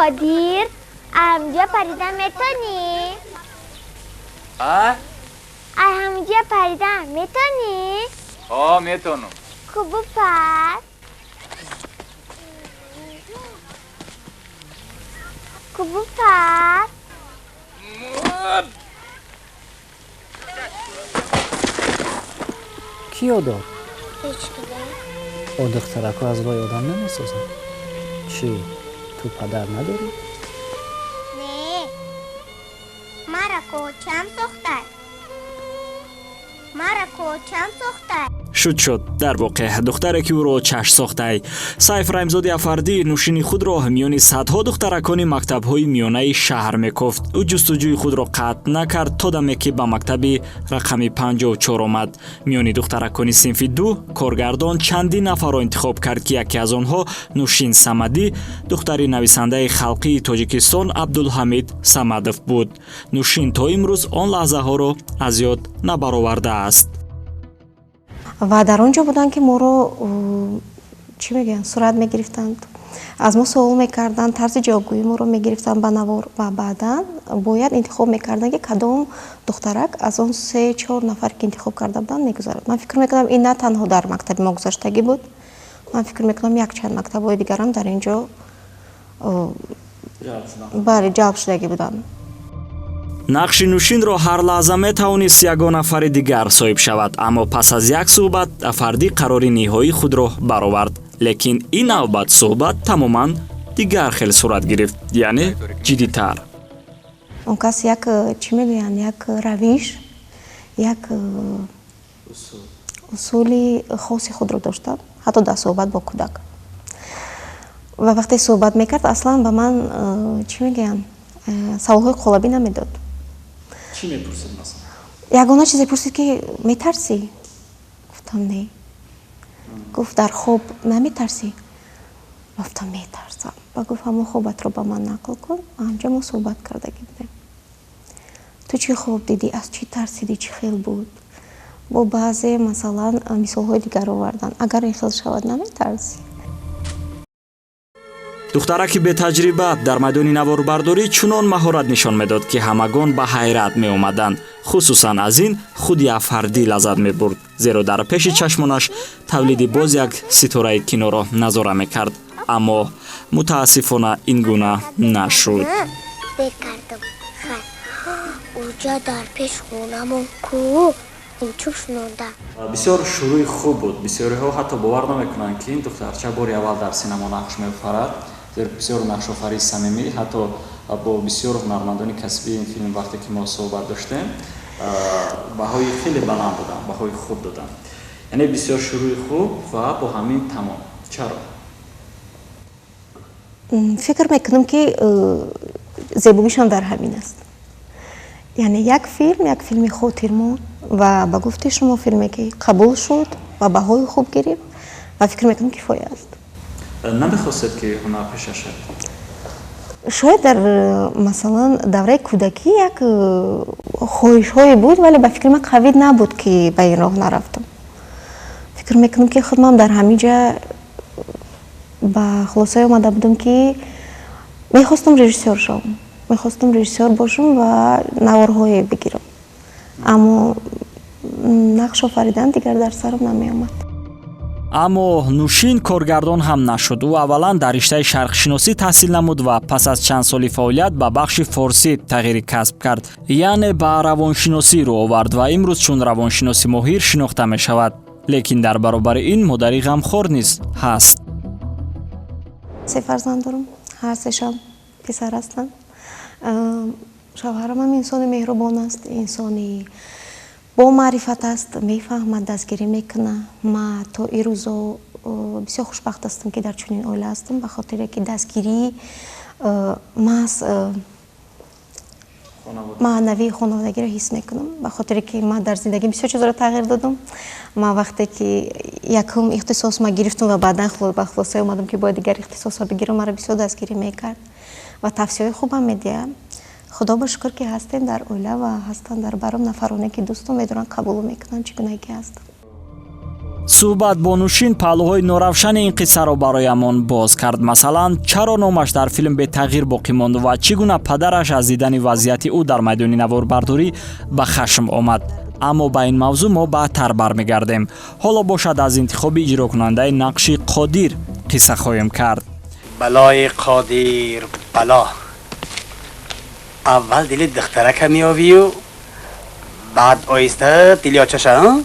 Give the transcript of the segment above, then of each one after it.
خادیر همجا پریدن میتونی؟ همجا پریدن میتونی؟ میتونم. خوب پر خوب پر کیو داد؟ هیچ که دخترکو از رای آدم نمیسازن. چی؟ تو پدر نداری؟ نه مرا کوچم دختر شد дар воқеъ духтаре ки ӯро чашм сохтай. Сайф Раймзоди Афардӣ нӯшини худро миёни садҳо духтаракони мактабҳои миёнаи шаҳр мекуфт. ӯ ҷустуҷӯи худро қатъ накард то даме ки ба мактаби рақами 54 омад. Миёни духтаракони синфи 2 коргардон чандин нафарро интихоб кард ки яке аз онҳо Нӯшин Самадӣ, духтари нависандаи халқии Тоҷикистон Абдулҳамид Самадов буд. Нӯшин то имрӯз он лаҳзаҳоро аз ёд набаровардааст. و در اونجا بودن که ما رو چی میگن صورت میگرفتند، از ما سوال میکردن، طرز جوابگویی ما رو میگرفتن به نوار و بعدا باید انتخاب میکردن که کدام دخترک از اون 3-4 نفر که انتخاب کرده بودن میگذارد. من فکر میکنم این نه تنها در مکتب ما گذاشتگی بود، من فکر میکنم یک چند مکتب‌های دیگر هم در اینجا بله جلب شدگی بودن. нақши Нӯшинро ҳар лаҳза метавонист ягон нафари дигар соҳиб шавад, аммо пас аз як суҳбат Афардӣ қарори ниҳоии худро баровард. Лекин ин навбат суҳбат тамоман дигар хел сурат гирифт, яъне ҷиддитар. Он кас як чӣ мегӯянд, як равиш, як усули хоси худро дошта, ҳатто дар суҳбат бо кӯдак. ва вақте суҳбат мекард аслан ба ман чӣ мегӯянд, саволҳои қолабӣ намедод. چی میپرسید مثلا؟ یگانه چیزی پرسید که میترسی؟ گفتم نه. گفت در خواب نمیترسی؟ گفتم میترسم. و گفت همون خوابت رو با من نقل کن. همجا ما صحبت کرده بودیم. تو چی خواب دیدی؟ از چی ترسیدی؟ چی خیل بود؟ با بعضی مثلا مثالهای دیگر آوردن. اگر این خیل شود نمیترسی. духтараки бетаҷриба дар майдони наворбардорӣ чунон маҳорат нишон медод ки ҳамагон ба ҳайрат меомаданд. хусусан аз ин худи Афардӣ лаззат мебурд, зеро дар пеши чашмонаш тавлиди боз як ситораи киноро назора мекард. аммо мутаассифона ин гуна нашуд. бисёр шурӯи хуб буд. бисёриҳо ҳатто бовар намекунанд ки ин духтарча бори аввал дар синемо нақш меофарад. зеро бисёр нақшофари самимӣ, ҳатто бо бисёр ҳунармандони касбии ин филм вақте ки мо суҳбат доштем, баҳои хеле баланд доданд, баҳои хуб доданд. яъне бисёр шурӯи хуб ва бо ҳамин тамом. чаро? фикр мекунам ки зебогишон дар ҳамин аст. яъне як филми хотирмон ва ба гуфти шумо филме ки қабул шуд ва баҳои хуб гирифт ва фикр мекунам кифоя аст. намехостед ки ҳунарпеша шавед? шояд дар масалан давраи кӯдакӣ як хоҳишҳое буд, вале ба фикри ман қавӣ набуд ки ба ин роҳ нарафтам. фикр мекунам ки худмам дар ҳамин ҷа ба хулосае омада будам ки мехостам режиссёр шавам, мехостам режиссёр бошам ва наворҳое бигирам, аммо нақш офаридан дигар дар сарам намеомад. аммо Нӯшин коргардон ҳам нашуд. ӯ аввалан дар риштаи шарқшиносӣ таҳсил намуд ва пас аз чанд соли фаъолият ба бахши форсӣ тағйири касб кард, яъне ба равоншиносӣ рӯ овард ва имрӯз чун равоншиноси моҳир шинохта мешавад. лекин дар баробари ин модари ғамхор низ ҳаст. 3 фарзанд дорам, ҳар сешам писар ҳастанд. шавҳарам ҳам инсони меҳрубон аст, инсони бо маърифат аст, мефаҳмад, дастгирӣ мекунад. ман то ин рӯзо бисёр хушбахт ҳастам ки дар чунин оила ҳастам, ба хотире ки дастгирӣ маҳз маънавии хонаводагиро ҳис мекунам, ба хотире ки ман дар зиндагӣ бисёр чизро тағйир додам. ман вақте ки якум ихтисос ма гирифтам ва баъдан ба хулосае омадам ки бояд дигар ихтисосро бигирам, маро бисёр дастгирӣ мекард ва тавсияҳои хубам медиҳад. худо ба шукр ки ҳастем дар оила ва ҳастанд дар баром нафароне ки дӯстам медонанд қабул мекунанд чӣ гуна ки ҳастам. суҳбат бо нӯшин паҳлӯҳои норавшани ин қиссаро бароямон боз кард. Масалан, чаро номаш дар филм бетағйир боқӣ монд ва чӣ гуна падараш аз дидани вазъияти ӯ дар майдони наворбардорӣ ба хашм омад. аммо ба ин мавзӯъ мо баъдтар бармегардем. ҳоло бошад аз интихоби иҷрокунандаи нақши Қодир қисса хоҳем кард. балои Қодир бало. аввал дили духтарака меовию баъд оҳиста дили очаша.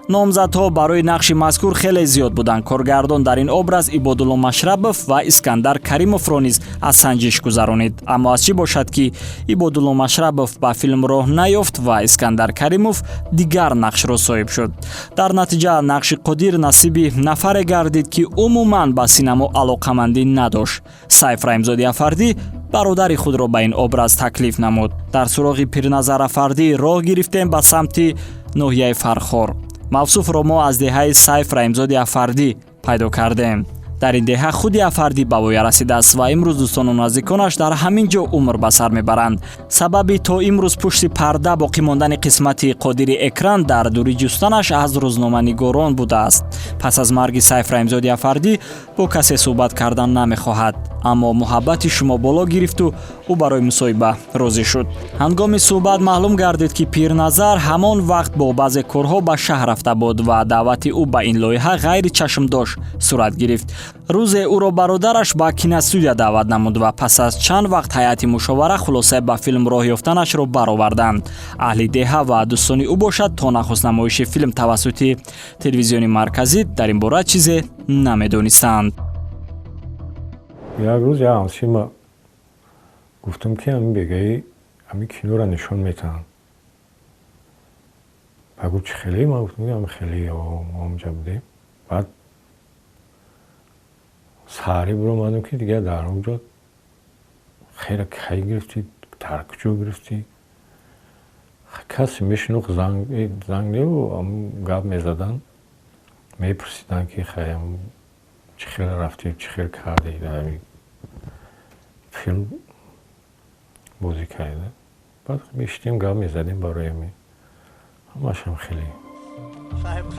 номзадҳо барои нақши мазкур хеле зиёд буданд. Коргардон дар ин образ Ибодулло Машрабов ва Искандар Каримовро низ аз санҷиш гузаронид. Аммо аз чӣ бошад ки Ибодулло Машрабов ба филм роҳ наёфт ва Искандар Каримов дигар нақшро соҳиб шуд. Дар натиҷа нақши Қодир насиби нафаре гардид ки умуман ба синамо алоқамандӣ надошт. Сайф Раимзоди Афардӣ бародари худро ба ин образ таклиф намуд. Дар суроғи Пирназар Афардӣ роҳ гирифтем ба самти ноҳияи Фархор. мавсуфро мо аз деҳаи Сайф Раимзоди Афардӣ пайдо кардем. дар ин деҳа худи Афардӣ ба воя расидааст ва имрӯз дӯстону наздиконаш дар ҳамин ҷо умр ба сар мебаранд. Сабаби то имрӯз пушти парда боқӣ мондани қисмати Қодири экран дар дури ҷустанаш аз рӯзноманигорон будааст. пас аз марги Сайф Раимзоди Афардӣ бо касе суҳбат кардан намехоҳад, аммо муҳаббати шумо боло гирифту ӯ барои мусоҳиба розӣ шуд. ҳангоми суҳбат маълум гардид ки Пирназар ҳамон вақт бо баъзе корҳо ба шаҳр рафта буд ва даъвати ӯ ба ин лоиҳа ғайри чашмдош сурат гирифт. рӯзе ӯро бародараш ба киностудия даъват намуд ва пас аз чанд вақт ҳайати мушовара хулоса ба филм роҳ ёфтанашро бароварданд. аҳли деҳа ва дӯстони ӯ бошад то нахуст намоиши филм тавассути телевизиони марказӣ дар ин бора чизе намедонистанд. як рӯз як ҳамсима гуфтам ки ҳамин бегаи ҳамин киноро нишон метаҳанд. багу чи хеле ман гуфтам ҳамин хеле ҳамҷа будем. баъд саҳари биромадам ки дигар дар онҷо хеле кай гирифтӣ дар куҷо гирифтӣ касе мешинохт занг леву гап мезаданд мепурсиданд ки хаям чӣ хел рафтӣ чӣ хел кардӣ дар ҳамин филм бозӣ карда. баъд мешидем гап мезадем барои ҳамин ҳамашам хеле.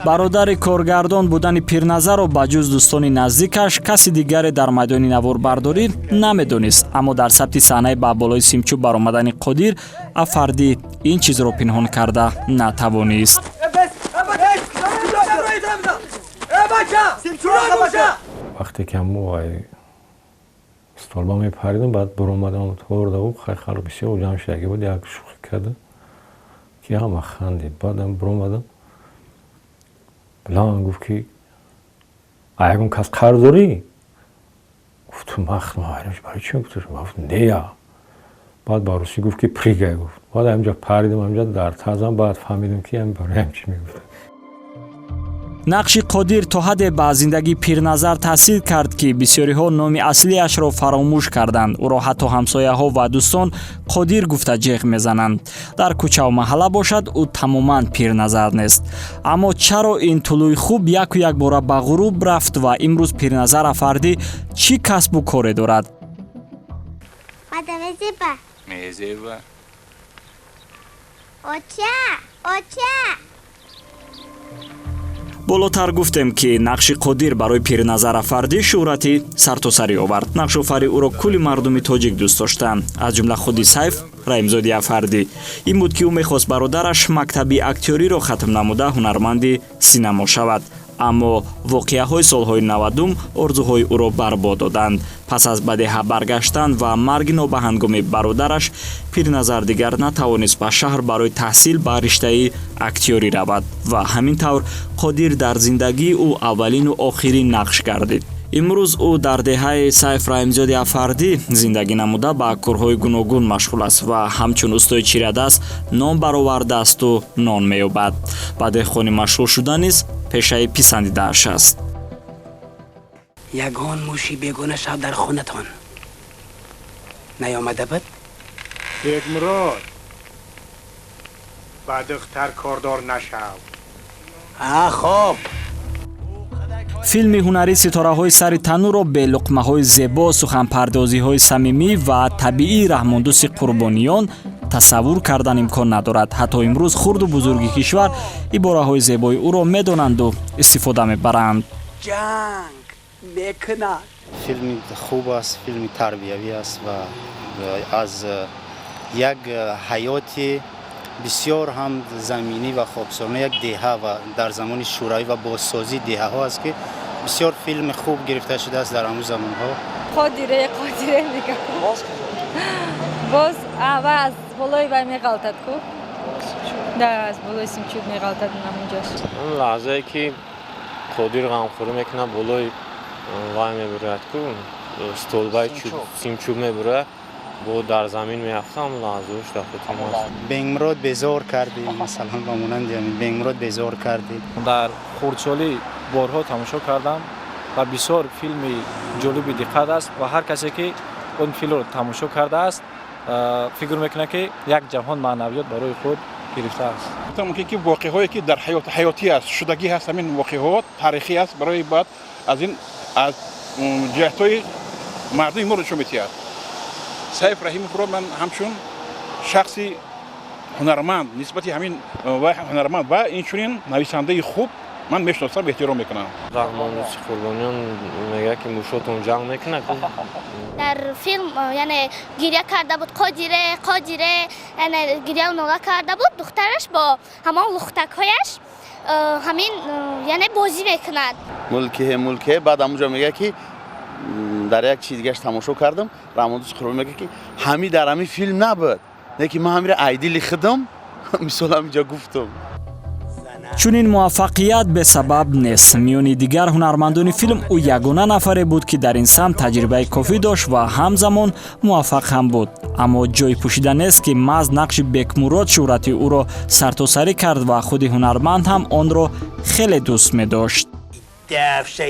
бародари коргардон будани Пирназарро ба ҷуз дӯстони наздикаш каси дигаре дар майдони наворбардорӣ намедонист. аммо дар сабти саҳнаи ба болои симчӯб баромадани Қодир Афардӣ ин чизро пинҳон карда натавонист. вақте ки ҳамо столба мепаридам баъд биромадам тордаву халқ бисёр ҷамъ шудагӣ буд. як шӯхӣ карда ки ҳама хандид. баъдам биромадам билан гуфт ки ягон кас қарз дорӣ? гуфтам барои чӣ? гуфт нея. баъд ба русӣ гуфт ки пригай гуфт. баъд ҳамҷа паридам ҳамҷа дар тазам баъд фаҳмидам ки барои ҳам чӣ мегуфт. нақши Қодир то ҳадде ба зиндагии Пирназар таъсир кард ки бисёриҳо номи аслиашро фаромӯш карданд. ӯро ҳатто ҳамсояҳо ва дӯстон Қодир гуфта ҷеғ мезананд. дар кӯчаву маҳалла бошад ӯ тамоман Пирназар нест. аммо чаро ин тулӯи хуб яку як бора ба ғуруб рафт ва имрӯз Пирназар Афардӣ чӣ касбу коре дорад? болотар гуфтем ки нақши Қодир барои Пирназар Афардӣ шӯҳрати сартосарӣ овард. нақшофари ӯро кулли мардуми тоҷик дӯст доштанд, аз ҷумла худи Сайф Раимзоди Афардӣ. ин буд ки ӯ мехост бародараш мактаби актёриро хатм намуда ҳунарманди синамо шавад. аммо воқеаҳои солҳои 90 орзуҳои ӯро барбод доданд. пас аз ба деҳа баргаштан ва марги нобаҳангоми бародараш Пирназар дигар натавонист ба шаҳр барои таҳсил ба риштаи актёрӣ равад ва ҳамин тавр Қодир дар зиндагии ӯ аввалину охирин нақш гардид. имрӯз ӯ дар деҳаи Сайф Раимзоди Афардӣ зиндагӣ намуда ба корҳои гуногун машғул аст ва ҳамчун устои чирадаст нон баровардаасту нон меёбад. ба деҳқони машғул шуда низ пешаи писандидааш аст. ягон муши бегона шаб дар хонатон наёмада буд? бегмурод ба духтар кордор нашав. хоб филми ҳунарӣ ситораҳои сари танӯро бе луқмаҳои зебо, суханпардозиҳои самимӣ ва табиӣ Раҳмондӯси Қурбониён тасаввур кардан имкон надорад. Ҳатто имрӯз хурду бузурги кишвар ибораҳои зебои ӯро медонанду истифода мебаранд. جنگ میکنن. فیلمی خوب است، فیلمی تربیوی است و از یک حیاتی بسیار هم زمینی و خاکسارانه یک دهه و در زمان شورایی و بازسازی دهه ها است که بسیار فیلم خوب گرفته شده است در همون زمان ها. قادره میگم باز از بالای وای میغلطد کو ده از بالای سیمچود میغلطد نمونجاش اون لحظه ای که قادر غمخوری میکنه بالای وای میبرد کو استولبای سیمچوب میبره با در زمین میافته هم لحظهش دفتر ماست. بنگمراد بیزار کردی مثلا با مانند بنگمراد بیزار کردی. در خردسالی بارها تماشا کردم و بسیار فیلمی جالب دقت است و هر کسی که اون فیلم رو تماشا کرده است فکر میکنه که یک جهان معنویات برای خود گرفته است. ممکن که واقعهایی که در حیاتی است، شدگی هست، همین واقعات تاریخی است برای بعد از این از جهت‌های مردم ما رو نشون می‌دهد. سیف رحیمی رو من همچون شخصی هنرمند نسبت همین و هنرمند و اینچنین نویسنده خوب من میشناسم و احترام میکنم. رحمانوس قربانیان میگه که موشاتون جنگ میکنه. در فیلم یعنی گریه کرده بود قادره یعنی گریه و ناله کرده بود دخترش با همان لختک‌هایش همین یعنی بازی میکند. ملکه بعد همونجا میگه که در یک چیز دیگهش تماشا کردم رحمانوس قربانی میگه که همین در همین فیلم نبود نه که من همین ایدی لیختم مثلا همینجا گفتم. чунин муваффақият бесабаб нест. миёни дигар ҳунармандони филм ӯ ягона нафаре буд ки дар ин самт таҷрибаи кофӣ дошт ва ҳамзамон муваффақ ҳам буд. аммо ҷои пӯшида нест ки маҳз нақши бекмурод шӯҳрати ӯро сартосарӣ кард ва худи ҳунарманд ҳам онро хеле дӯст медошт. دفشه